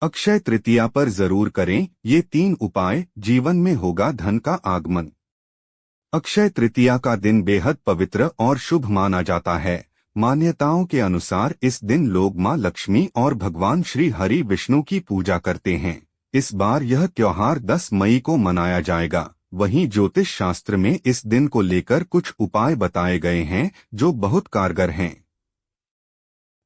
अक्षय तृतीया पर जरूर करें ये 3 उपाय, जीवन में होगा धन का आगमन। अक्षय तृतीया का दिन बेहद पवित्र और शुभ माना जाता है। मान्यताओं के अनुसार इस दिन लोग मां लक्ष्मी और भगवान श्री हरि विष्णु की पूजा करते हैं। इस बार यह त्योहार 10 मई को मनाया जाएगा। वहीं ज्योतिष शास्त्र में इस दिन को लेकर कुछ उपाय बताए गए हैं जो बहुत कारगर हैं।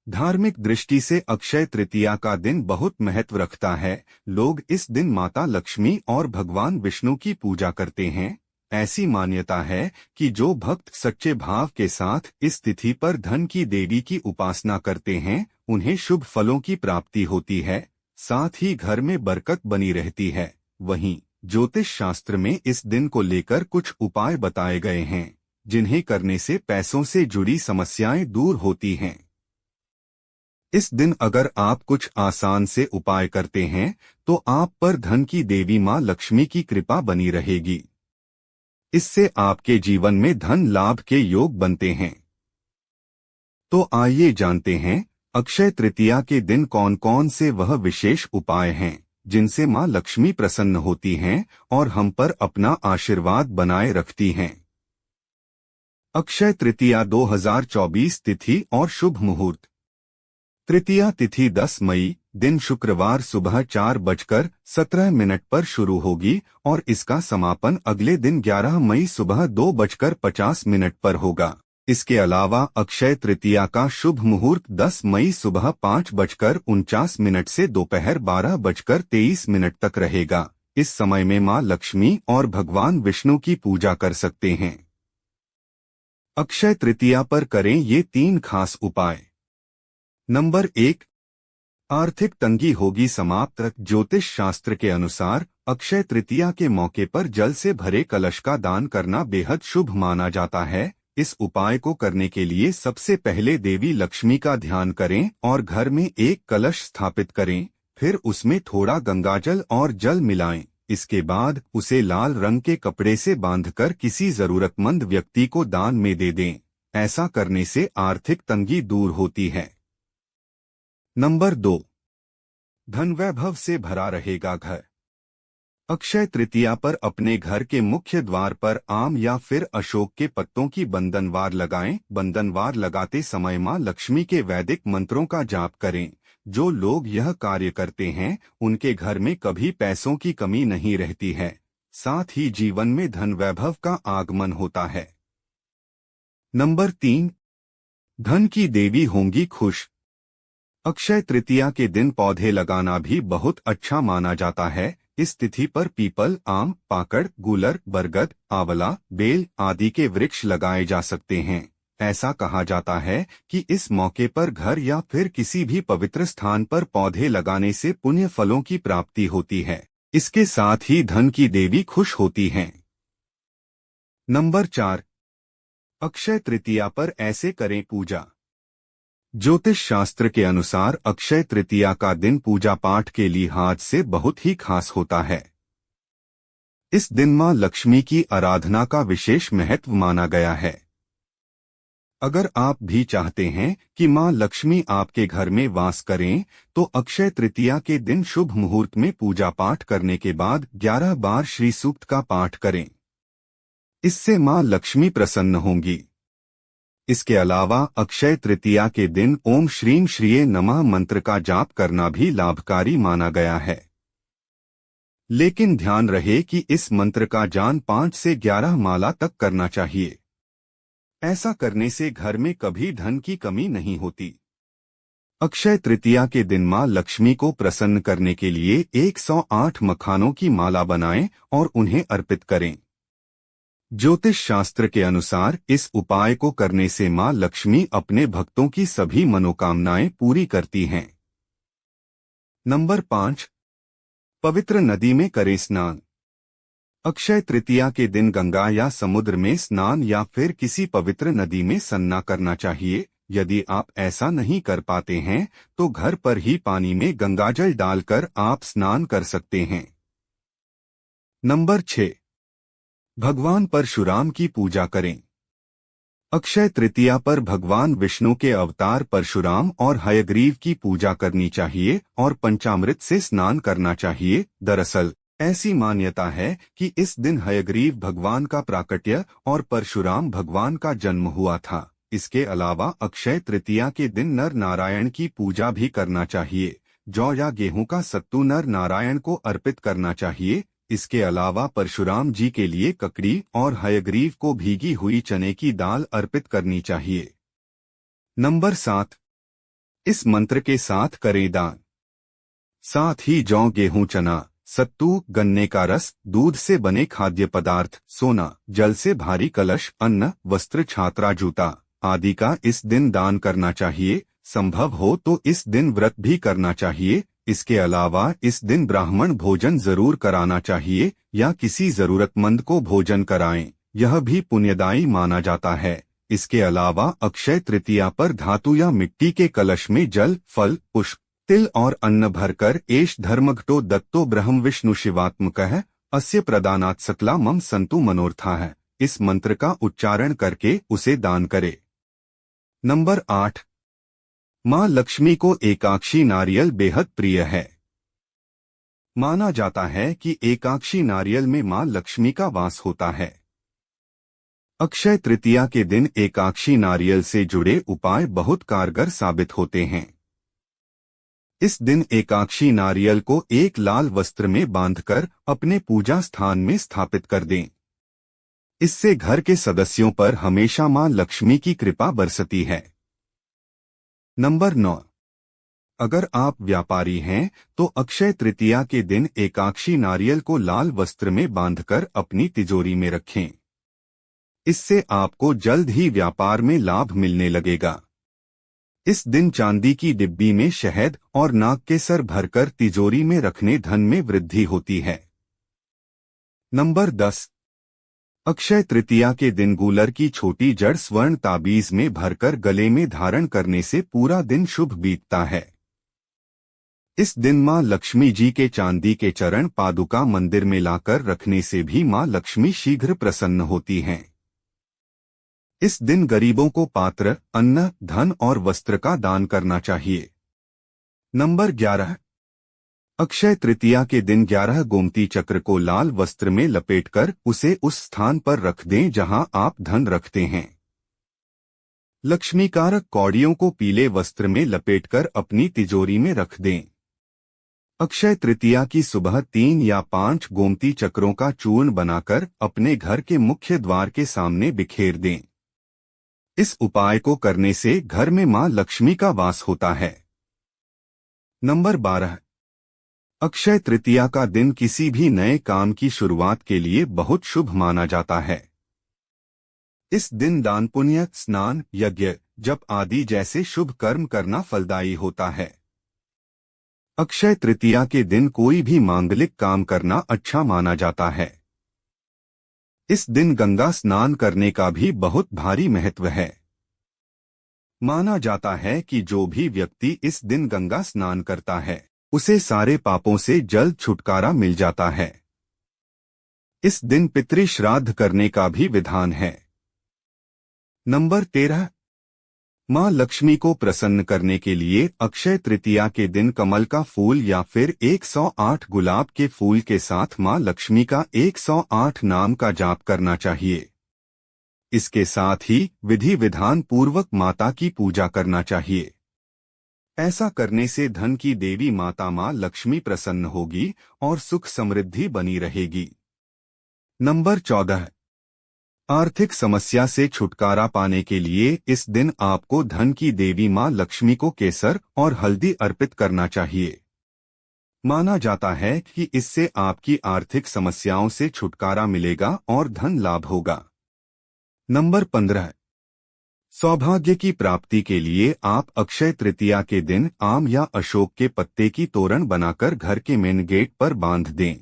धार्मिक दृष्टि से अक्षय तृतीया का दिन बहुत महत्व रखता है। लोग इस दिन माता लक्ष्मी और भगवान विष्णु की पूजा करते हैं। ऐसी मान्यता है कि जो भक्त सच्चे भाव के साथ इस तिथि पर धन की देवी की उपासना करते हैं, उन्हें शुभ फलों की प्राप्ति होती है, साथ ही घर में बरकत बनी रहती है। वहीं ज्योतिष शास्त्र में इस दिन को लेकर कुछ उपाय बताए गए हैं, जिन्हें करने से पैसों से जुड़ी समस्याएं दूर होती हैं। इस दिन अगर आप कुछ आसान से उपाय करते हैं तो आप पर धन की देवी मां लक्ष्मी की कृपा बनी रहेगी। इससे आपके जीवन में धन लाभ के योग बनते हैं। तो आइए जानते हैं अक्षय तृतीया के दिन कौन कौन से वह विशेष उपाय हैं जिनसे मां लक्ष्मी प्रसन्न होती हैं और हम पर अपना आशीर्वाद बनाए रखती हैं। अक्षय तृतीया 2024 तिथि और शुभ मुहूर्त। तृतीया तिथि 10 मई, दिन शुक्रवार सुबह 4:17 पर शुरू होगी और इसका समापन अगले दिन 11 मई सुबह 2:50 पर होगा। इसके अलावा अक्षय तृतीया का शुभ मुहूर्त 10 मई सुबह 5:49 से दोपहर 12:23 तक रहेगा। इस समय में मां लक्ष्मी और भगवान विष्णु की पूजा कर सकते हैं। अक्षय तृतीया पर करें ये 3 खास उपाय। नंबर 1, आर्थिक तंगी होगी समाप्त। ज्योतिष शास्त्र के अनुसार अक्षय तृतीया के मौके पर जल से भरे कलश का दान करना बेहद शुभ माना जाता है। इस उपाय को करने के लिए सबसे पहले देवी लक्ष्मी का ध्यान करें और घर में एक कलश स्थापित करें। फिर उसमें थोड़ा गंगाजल और जल मिलाएं। इसके बाद उसे लाल रंग के कपड़े से बांधकर किसी जरूरतमंद व्यक्ति को दान में दे दें। ऐसा करने से आर्थिक तंगी दूर होती है। नंबर 2, धन वैभव से भरा रहेगा घर। अक्षय तृतीया पर अपने घर के मुख्य द्वार पर आम या फिर अशोक के पत्तों की बंधनवार लगाएं। बंधनवार लगाते समय मां लक्ष्मी के वैदिक मंत्रों का जाप करें। जो लोग यह कार्य करते हैं उनके घर में कभी पैसों की कमी नहीं रहती है, साथ ही जीवन में धन वैभव का आगमन होता है। नंबर 3, धन की देवी होंगी खुश। अक्षय तृतीया के दिन पौधे लगाना भी बहुत अच्छा माना जाता है। इस तिथि पर पीपल, आम, पाकड़, गूलर, बरगद, आंवला, बेल आदि के वृक्ष लगाए जा सकते हैं। ऐसा कहा जाता है कि इस मौके पर घर या फिर किसी भी पवित्र स्थान पर पौधे लगाने से पुण्य फलों की प्राप्ति होती है। इसके साथ ही धन की देवी खुश होती हैं। नंबर 4, अक्षय तृतीया पर ऐसे करें पूजा। ज्योतिष शास्त्र के अनुसार अक्षय तृतीया का दिन पूजा पाठ के लिहाज से बहुत ही खास होता है। इस दिन मां लक्ष्मी की आराधना का विशेष महत्व माना गया है। अगर आप भी चाहते हैं कि मां लक्ष्मी आपके घर में वास करें तो अक्षय तृतीया के दिन शुभ मुहूर्त में पूजा पाठ करने के बाद 11 बार श्री सूक्त का पाठ करें। इससे मां लक्ष्मी प्रसन्न होंगी। इसके अलावा अक्षय तृतीया के दिन ओम श्रीं श्रिये नमः मंत्र का जाप करना भी लाभकारी माना गया है। लेकिन ध्यान रहे कि इस मंत्र का जाप 5 से 11 माला तक करना चाहिए। ऐसा करने से घर में कभी धन की कमी नहीं होती। अक्षय तृतीया के दिन मां लक्ष्मी को प्रसन्न करने के लिए 108 मखानों की माला बनाएं और उन्हें अर्पित करें। ज्योतिष शास्त्र के अनुसार इस उपाय को करने से मां लक्ष्मी अपने भक्तों की सभी मनोकामनाएं पूरी करती हैं। नंबर 5, पवित्र नदी में करें स्नान। अक्षय तृतीया के दिन गंगा या समुद्र में स्नान या फिर किसी पवित्र नदी में स्नान करना चाहिए। यदि आप ऐसा नहीं कर पाते हैं तो घर पर ही पानी में गंगाजल डालकर आप स्नान कर सकते हैं। नंबर 6, भगवान परशुराम की पूजा करें। अक्षय तृतीया पर भगवान विष्णु के अवतार परशुराम और हयग्रीव की पूजा करनी चाहिए और पंचामृत से स्नान करना चाहिए। दरअसल ऐसी मान्यता है कि इस दिन हयग्रीव भगवान का प्राकट्य और परशुराम भगवान का जन्म हुआ था। इसके अलावा अक्षय तृतीया के दिन नर नारायण की पूजा भी करना चाहिए। जौ या गेहूं का सत्तू नर नारायण को अर्पित करना चाहिए। इसके अलावा परशुराम जी के लिए ककड़ी और हयग्रीव को भीगी हुई चने की दाल अर्पित करनी चाहिए। नंबर 7, इस मंत्र के साथ करें दान। साथ ही जौ गेहूं चना सत्तू गन्ने का रस दूध से बने खाद्य पदार्थ सोना जल से भारी कलश अन्न वस्त्र छात्रा जूता आदि का इस दिन दान करना चाहिए। संभव हो तो इस दिन व्रत भी करना चाहिए। इसके अलावा इस दिन ब्राह्मण भोजन जरूर कराना चाहिए या किसी जरूरतमंद को भोजन कराएं, यह भी पुण्यदायी माना जाता है। इसके अलावा अक्षय तृतीया पर धातु या मिट्टी के कलश में जल फल पुष्प तिल और अन्न भरकर एष धर्मघटो दत्तो ब्रह्म विष्णु शिवात्मकः अस्य प्रदानात् सकला मम संतु मनोरथा है, इस मंत्र का उच्चारण करके उसे दान करे। नंबर 8, मां लक्ष्मी को एकाक्षी नारियल बेहद प्रिय है। माना जाता है कि एकाक्षी नारियल में मां लक्ष्मी का वास होता है। अक्षय तृतीया के दिन एकाक्षी नारियल से जुड़े उपाय बहुत कारगर साबित होते हैं। इस दिन एकाक्षी नारियल को एक लाल वस्त्र में बांधकर अपने पूजा स्थान में स्थापित कर दें। इससे घर के सदस्यों पर हमेशा मां लक्ष्मी की कृपा बरसती है। नंबर 9, अगर आप व्यापारी हैं तो अक्षय तृतीया के दिन एकाक्षी नारियल को लाल वस्त्र में बांधकर अपनी तिजोरी में रखें। इससे आपको जल्द ही व्यापार में लाभ मिलने लगेगा। इस दिन चांदी की डिब्बी में शहद और नाग के सर भरकर तिजोरी में रखने धन में वृद्धि होती है। नंबर 10, अक्षय तृतीया के दिन गूलर की छोटी जड़ स्वर्ण ताबीज में भरकर गले में धारण करने से पूरा दिन शुभ बीतता है। इस दिन मां लक्ष्मी जी के चांदी के चरण पादुका मंदिर में लाकर रखने से भी मां लक्ष्मी शीघ्र प्रसन्न होती हैं। इस दिन गरीबों को पात्र अन्न धन और वस्त्र का दान करना चाहिए। नंबर 11, अक्षय तृतीया के दिन 11 गोमती चक्र को लाल वस्त्र में लपेटकर उसे उस स्थान पर रख दें जहां आप धन रखते हैं। लक्ष्मीकारक कौड़ियों को पीले वस्त्र में लपेटकर अपनी तिजोरी में रख दें। अक्षय तृतीया की सुबह 3 या 5 गोमती चक्रों का चूर्ण बनाकर अपने घर के मुख्य द्वार के सामने बिखेर दें। इस उपाय को करने से घर में मां लक्ष्मी का वास होता है। नंबर 12, अक्षय तृतीया का दिन किसी भी नए काम की शुरुआत के लिए बहुत शुभ माना जाता है। इस दिन दान पुण्य स्नान यज्ञ जप आदि जैसे शुभ कर्म करना फलदायी होता है। अक्षय तृतीया के दिन कोई भी मांगलिक काम करना अच्छा माना जाता है। इस दिन गंगा स्नान करने का भी बहुत भारी महत्व है। माना जाता है कि जो भी व्यक्ति इस दिन गंगा स्नान करता है उसे सारे पापों से जल्द छुटकारा मिल जाता है। इस दिन पितृ श्राद्ध करने का भी विधान है। नंबर 13, मां लक्ष्मी को प्रसन्न करने के लिए अक्षय तृतीया के दिन कमल का फूल या फिर 108 गुलाब के फूल के साथ मां लक्ष्मी का 108 नाम का जाप करना चाहिए। इसके साथ ही विधि विधान पूर्वक माता की पूजा करना चाहिए। ऐसा करने से धन की देवी माता मां लक्ष्मी प्रसन्न होगी और सुख समृद्धि बनी रहेगी। नंबर 14, आर्थिक समस्या से छुटकारा पाने के लिए इस दिन आपको धन की देवी मां लक्ष्मी को केसर और हल्दी अर्पित करना चाहिए। माना जाता है कि इससे आपकी आर्थिक समस्याओं से छुटकारा मिलेगा और धन लाभ होगा। नंबर 15, सौभाग्य की प्राप्ति के लिए आप अक्षय तृतीया के दिन आम या अशोक के पत्ते की तोरण बनाकर घर के मेन गेट पर बांध दें।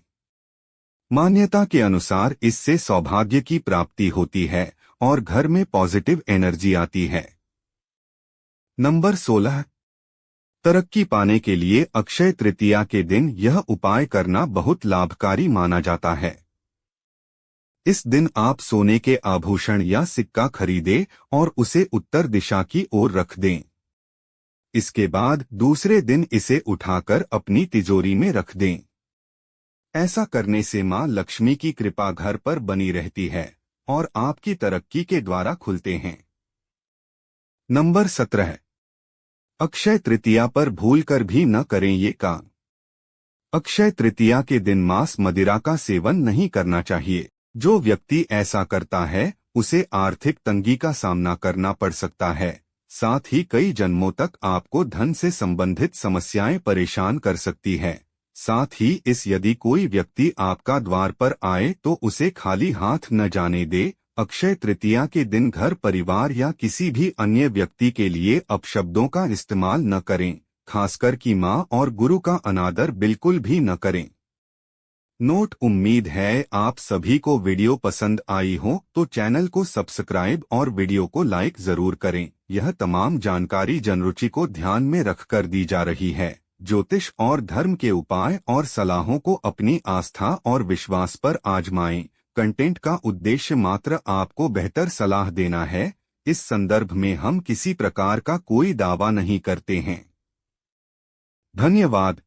मान्यता के अनुसार इससे सौभाग्य की प्राप्ति होती है और घर में पॉजिटिव एनर्जी आती है। नंबर 16, तरक्की पाने के लिए अक्षय तृतीया के दिन यह उपाय करना बहुत लाभकारी माना जाता है। इस दिन आप सोने के आभूषण या सिक्का खरीदें और उसे उत्तर दिशा की ओर रख दें। इसके बाद दूसरे दिन इसे उठाकर अपनी तिजोरी में रख दें। ऐसा करने से मां लक्ष्मी की कृपा घर पर बनी रहती है और आपकी तरक्की के द्वारा खुलते हैं। नंबर 17। अक्षय तृतीया पर भूलकर भी न करें ये काम। अक्षय तृतीया के दिन मांस मदिरा का सेवन नहीं करना चाहिए। जो व्यक्ति ऐसा करता है उसे आर्थिक तंगी का सामना करना पड़ सकता है। साथ ही कई जन्मों तक आपको धन से संबंधित समस्याएं परेशान कर सकती है। साथ ही यदि कोई व्यक्ति आपका द्वार पर आए तो उसे खाली हाथ न जाने दे। अक्षय तृतीया के दिन घर परिवार या किसी भी अन्य व्यक्ति के लिए अपशब्दों का इस्तेमाल न करें, खासकर कि मां और गुरु का अनादर बिल्कुल भी न करें। नोट: उम्मीद है आप सभी को वीडियो पसंद आई हो तो चैनल को सब्सक्राइब और वीडियो को लाइक जरूर करें। यह तमाम जानकारी जनरुचि को ध्यान में रखकर दी जा रही है। ज्योतिष और धर्म के उपाय और सलाहों को अपनी आस्था और विश्वास पर आजमाएं। कंटेंट का उद्देश्य मात्र आपको बेहतर सलाह देना है। इस संदर्भ में हम किसी प्रकार का कोई दावा नहीं करते हैं। धन्यवाद।